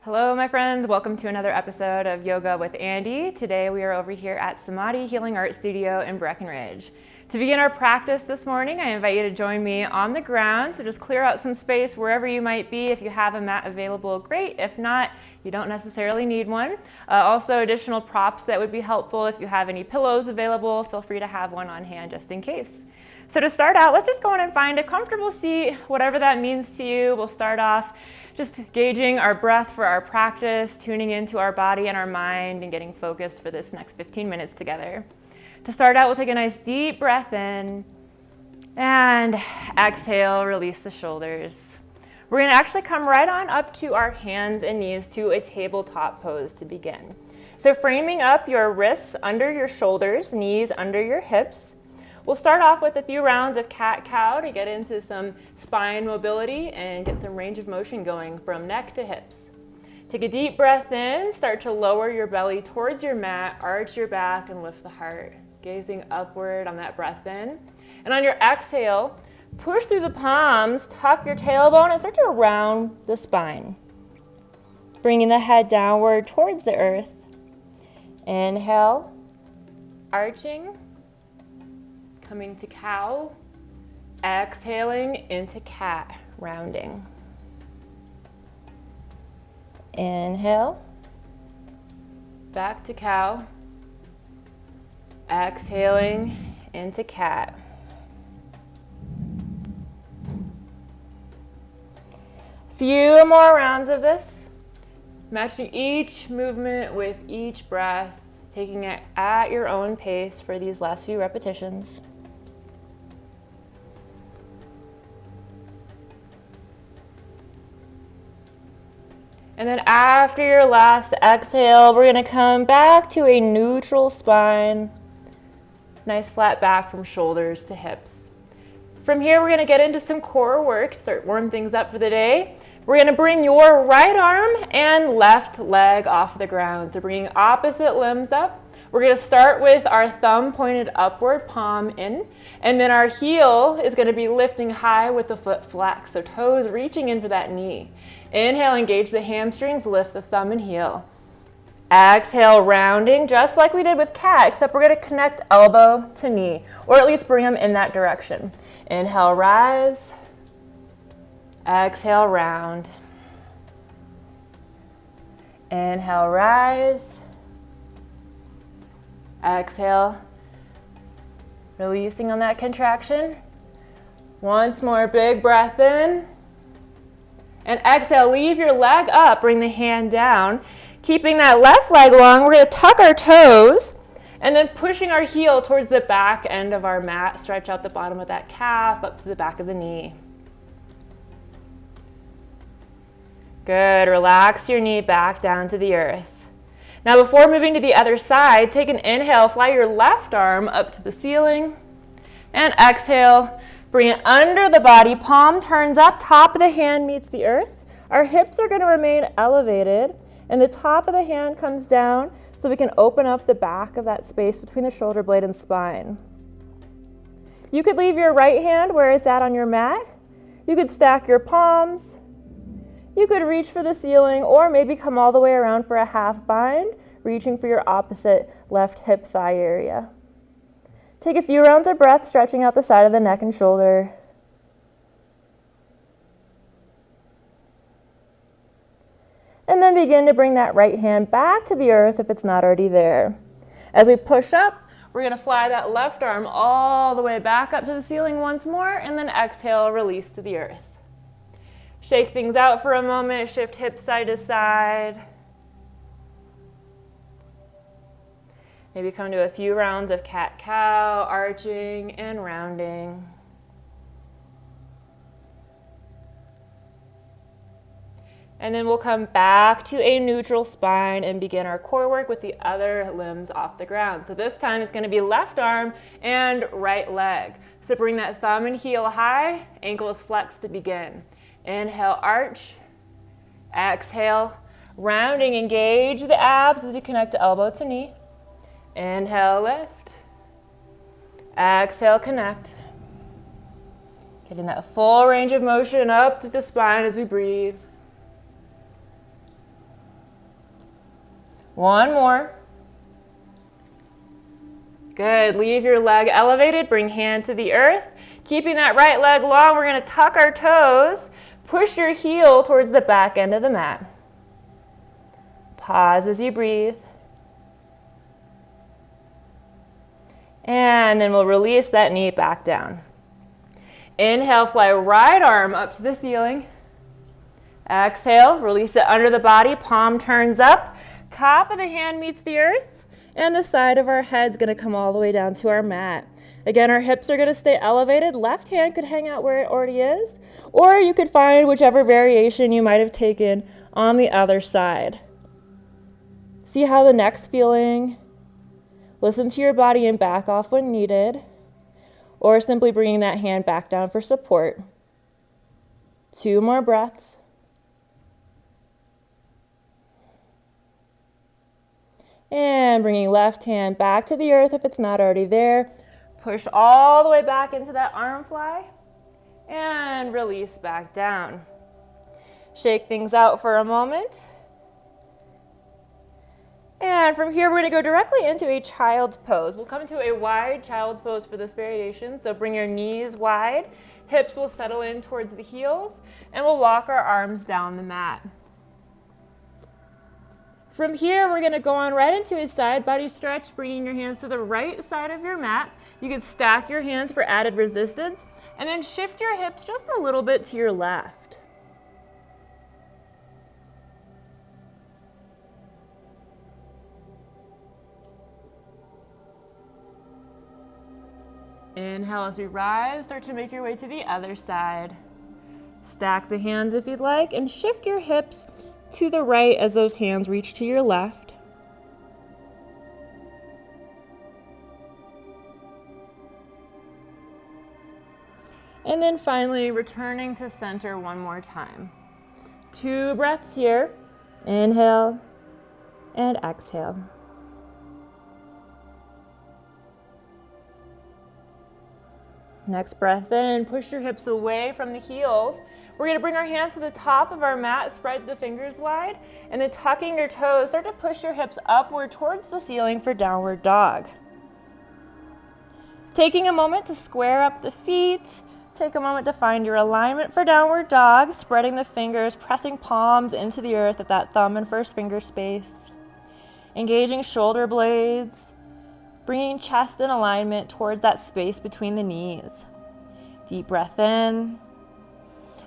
Hello, my friends. Welcome to another episode of Yoga with Andi. Today we are over here at Samadhi Healing Art Studio in Breckenridge. To begin our practice this morning, I invite you to join me on the ground. So just clear out some space wherever you might be. If you have a mat available, great. If not, you don't necessarily need one. Also, additional props that would be helpful. If you have any pillows available, feel free to have one on hand just in case. So to start out, let's just go in and find a comfortable seat, whatever that means to you. We'll start off just gauging our breath for our practice, tuning into our body and our mind, and getting focused for this next 15 minutes together. To start out, we'll take a nice deep breath in, and exhale, release the shoulders. We're going to actually come right on up to our hands and knees to a tabletop pose to begin. So framing up your wrists under your shoulders, knees under your hips. We'll start off with a few rounds of cat-cow to get into some spine mobility and get some range of motion going from neck to hips. Take a deep breath in, start to lower your belly towards your mat, arch your back and lift the heart, gazing upward on that breath in. And on your exhale, push through the palms, tuck your tailbone and start to round the spine. Bringing the head downward towards the earth. Inhale, arching. Coming to cow, exhaling into cat, rounding. Inhale, back to cow, exhaling into cat. Few more rounds of this, matching each movement with each breath, taking it at your own pace for these last few repetitions. And then after your last exhale, we're going to come back to a neutral spine. Nice flat back from shoulders to hips. From here, we're going to get into some core work, start warm things up for the day. We're going to bring your right arm and left leg off the ground. So bringing opposite limbs up. We're going to start with our thumb pointed upward, palm in, and then our heel is going to be lifting high with the foot flex, so toes reaching in for that knee. Inhale, engage the hamstrings, lift the thumb and heel. Exhale, rounding, just like we did with cat, except we're going to connect elbow to knee, or at least bring them in that direction. Inhale, rise. Exhale, round. Inhale, rise. Exhale, releasing on that contraction. Once more, big breath in. And exhale, leave your leg up, bring the hand down. Keeping that left leg long, we're going to tuck our toes and then pushing our heel towards the back end of our mat. Stretch out the bottom of that calf up to the back of the knee. Good, relax your knee back down to the earth. Now before moving to the other side, take an inhale, fly your left arm up to the ceiling, and exhale, bring it under the body, palm turns up, top of the hand meets the earth. Our hips are going to remain elevated, and the top of the hand comes down so we can open up the back of that space between the shoulder blade and spine. You could leave your right hand where it's at on your mat. You could stack your palms. You could reach for the ceiling or maybe come all the way around for a half bind, reaching for your opposite left hip thigh area. Take a few rounds of breath, stretching out the side of the neck and shoulder. And then begin to bring that right hand back to the earth if it's not already there. As we push up, we're going to fly that left arm all the way back up to the ceiling once more, and then exhale, release to the earth. Shake things out for a moment, shift hips side to side. Maybe come to a few rounds of cat-cow, arching and rounding. And then we'll come back to a neutral spine and begin our core work with the other limbs off the ground. So this time it's going to be left arm and right leg. So bring that thumb and heel high, ankles flexed to begin. Inhale, arch. Exhale, rounding, engage the abs as you connect elbow to knee. Inhale, lift. Exhale, connect. Getting that full range of motion up through the spine as we breathe. One more. Good. Leave your leg elevated. Bring hand to the earth. Keeping that right leg long, we're going to tuck our toes. Push your heel towards the back end of the mat. Pause as you breathe. And then we'll release that knee back down. Inhale, fly right arm up to the ceiling. Exhale, release it under the body, palm turns up. Top of the hand meets the earth, and the side of our head's gonna come all the way down to our mat. Again, our hips are gonna stay elevated. Left hand could hang out where it already is, or you could find whichever variation you might have taken on the other side. See how the neck's feeling. Listen to your body and back off when needed, or simply bringing that hand back down for support. 2 more breaths. And bringing left hand back to the earth if it's not already there. Push all the way back into that arm fly and release back down. Shake things out for a moment. And from here, we're going to go directly into a child's pose. We'll come into a wide child's pose for this variation. So bring your knees wide, hips will settle in towards the heels, and we'll walk our arms down the mat. From here, we're going to go on right into a side body stretch, bringing your hands to the right side of your mat. You can stack your hands for added resistance, and then shift your hips just a little bit to your left. Inhale as we rise, start to make your way to the other side. Stack the hands if you'd like, and shift your hips to the right as those hands reach to your left. And then finally, returning to center one more time. 2 breaths here. Inhale and exhale. Next breath in, push your hips away from the heels. We're going to bring our hands to the top of our mat, spread the fingers wide, and then tucking your toes, start to push your hips upward towards the ceiling for downward dog. Taking a moment to square up the feet, take a moment to find your alignment for downward dog, spreading the fingers, pressing palms into the earth at that thumb and first finger space. Engaging shoulder blades, bringing chest in alignment towards that space between the knees. Deep breath in.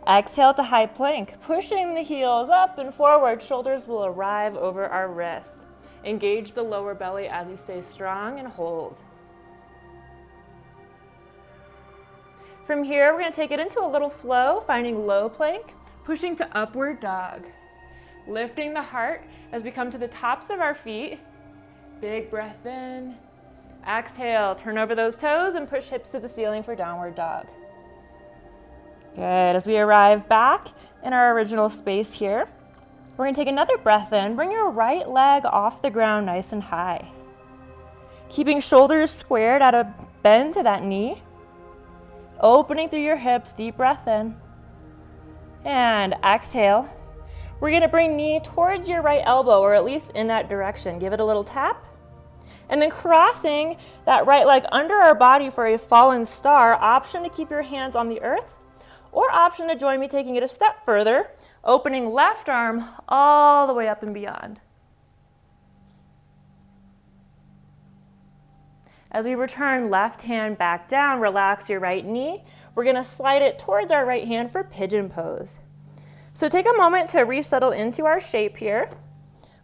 Exhale to high plank, pushing the heels up and forward. Shoulders will arrive over our wrists. Engage the lower belly as you stay strong and hold. From here, we're going to take it into a little flow, finding low plank, pushing to upward dog. Lifting the heart as we come to the tops of our feet. Big breath in. Exhale, turn over those toes and push hips to the ceiling for downward dog. Good. As we arrive back in our original space here, we're going to take another breath in. Bring your right leg off the ground nice and high. Keeping shoulders squared at a bend to that knee. Opening through your hips, deep breath in. And exhale. We're going to bring knee towards your right elbow, or at least in that direction. Give it a little tap. And then crossing that right leg under our body for a fallen star. Option to keep your hands on the earth, or option to join me taking it a step further, opening left arm all the way up and beyond. As we return left hand back down, relax your right knee. We're going to slide it towards our right hand for pigeon pose. So take a moment to resettle into our shape here.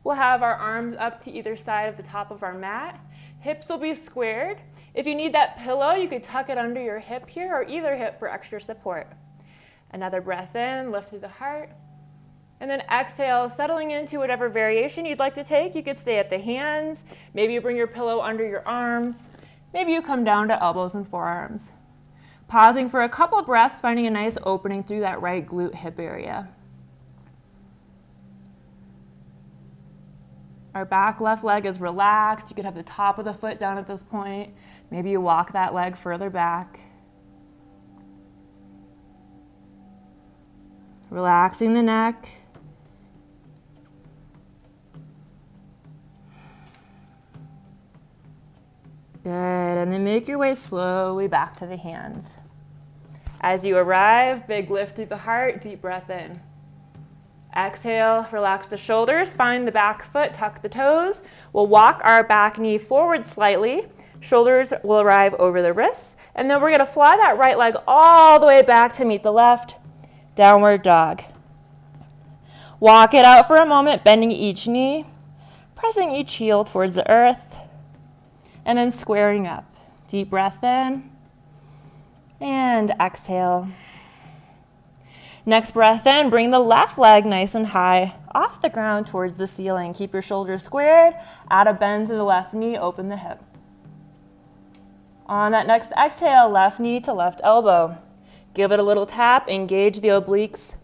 We'll have our arms up to either side of the top of our mat. Hips will be squared. If you need that pillow, you could tuck it under your hip here, or either hip for extra support. Another breath in, lift through the heart. And then exhale, settling into whatever variation you'd like to take. You could stay at the hands. Maybe you bring your pillow under your arms. Maybe you come down to elbows and forearms. Pausing for a couple breaths, finding a nice opening through that right glute hip area. Our back left leg is relaxed. You could have the top of the foot down at this point. Maybe you walk that leg further back. Relaxing the neck. and then make your way slowly back to the hands. As you arrive, big lift through the heart, deep breath in. Exhale, relax the shoulders, find the back foot, tuck the toes. We'll walk our back knee forward slightly. Shoulders will arrive over the wrists, and then we're gonna fly that right leg all the way back to meet the left. Downward dog. Walk it out for a moment, bending each knee, pressing each heel towards the earth, and then squaring up. Deep breath in, and exhale. Next breath in, bring the left leg nice and high off the ground towards the ceiling. Keep your shoulders squared, add a bend to the left knee, open the hip. On that next exhale, left knee to left elbow. Give it a little tap, engage the obliques.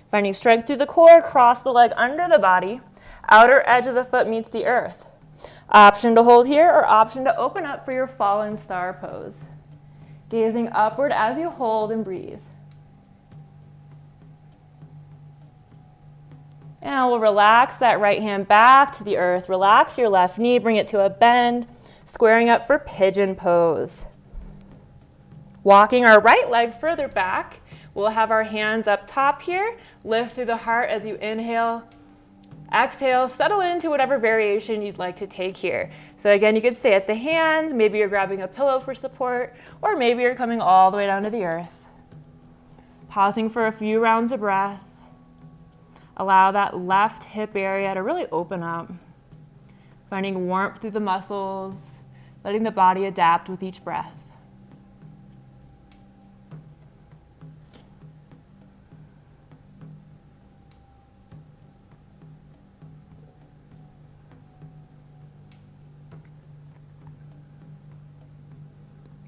Finding strength through the core, cross the leg under the body. Outer edge of the foot meets the earth. Option to hold here or option to open up for your fallen star pose. Gazing upward as you hold and breathe. And we'll relax that right hand back to the earth. Relax your left knee, bring it to a bend, squaring up for pigeon pose. Walking our right leg further back, we'll have our hands up top here. Lift through the heart as you inhale. Exhale, settle into whatever variation you'd like to take here. So again, you could stay at the hands, maybe you're grabbing a pillow for support, or maybe you're coming all the way down to the earth. Pausing for a few rounds of breath. Allow that left hip area to really open up. Finding warmth through the muscles, letting the body adapt with each breath.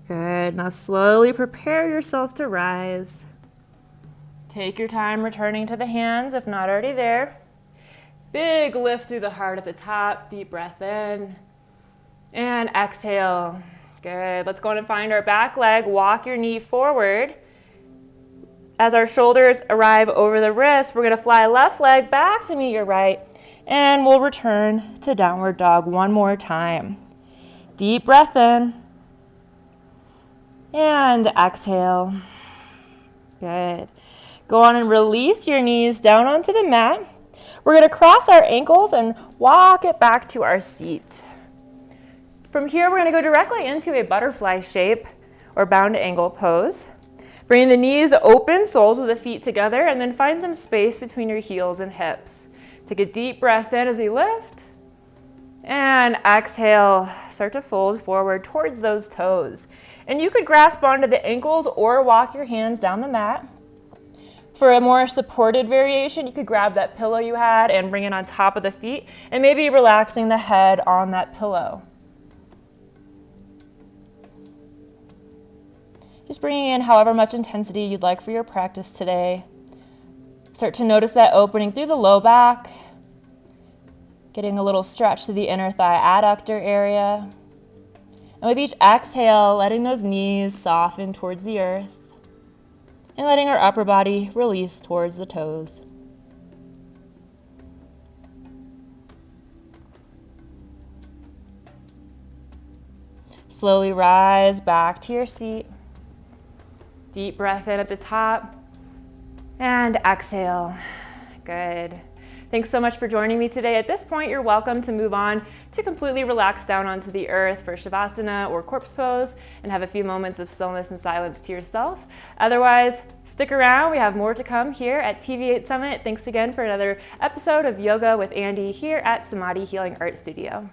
Good. Now slowly prepare yourself to rise. Take your time returning to the hands if not already there. Big lift through the heart at the top. Deep breath in. And exhale. Good. Let's go on and find our back leg. Walk your knee forward. As our shoulders arrive over the wrist, we're going to fly left leg back to meet your right. And we'll return to downward dog one more time. Deep breath in. And exhale. Good. Go on and release your knees down onto the mat. We're going to cross our ankles and walk it back to our seat. From here, we're going to go directly into a butterfly shape or bound angle pose. Bring the knees open, soles of the feet together, and then find some space between your heels and hips. Take a deep breath in as you lift. And exhale, start to fold forward towards those toes. And you could grasp onto the ankles or walk your hands down the mat. For a more supported variation, you could grab that pillow you had and bring it on top of the feet and maybe relaxing the head on that pillow. Just bringing in however much intensity you'd like for your practice today. Start to notice that opening through the low back, getting a little stretch to the inner thigh adductor area. And with each exhale, letting those knees soften towards the earth. And letting our upper body release towards the toes. Slowly rise back to your seat. Deep breath in at the top. And exhale. Good. Thanks so much for joining me today. At this point, you're welcome to move on to completely relax down onto the earth for Shavasana or corpse pose and have a few moments of stillness and silence to yourself. Otherwise, stick around. We have more to come here at TV8 Summit. Thanks again for another episode of Yoga with Andi here at Samadhi Healing Art Studio.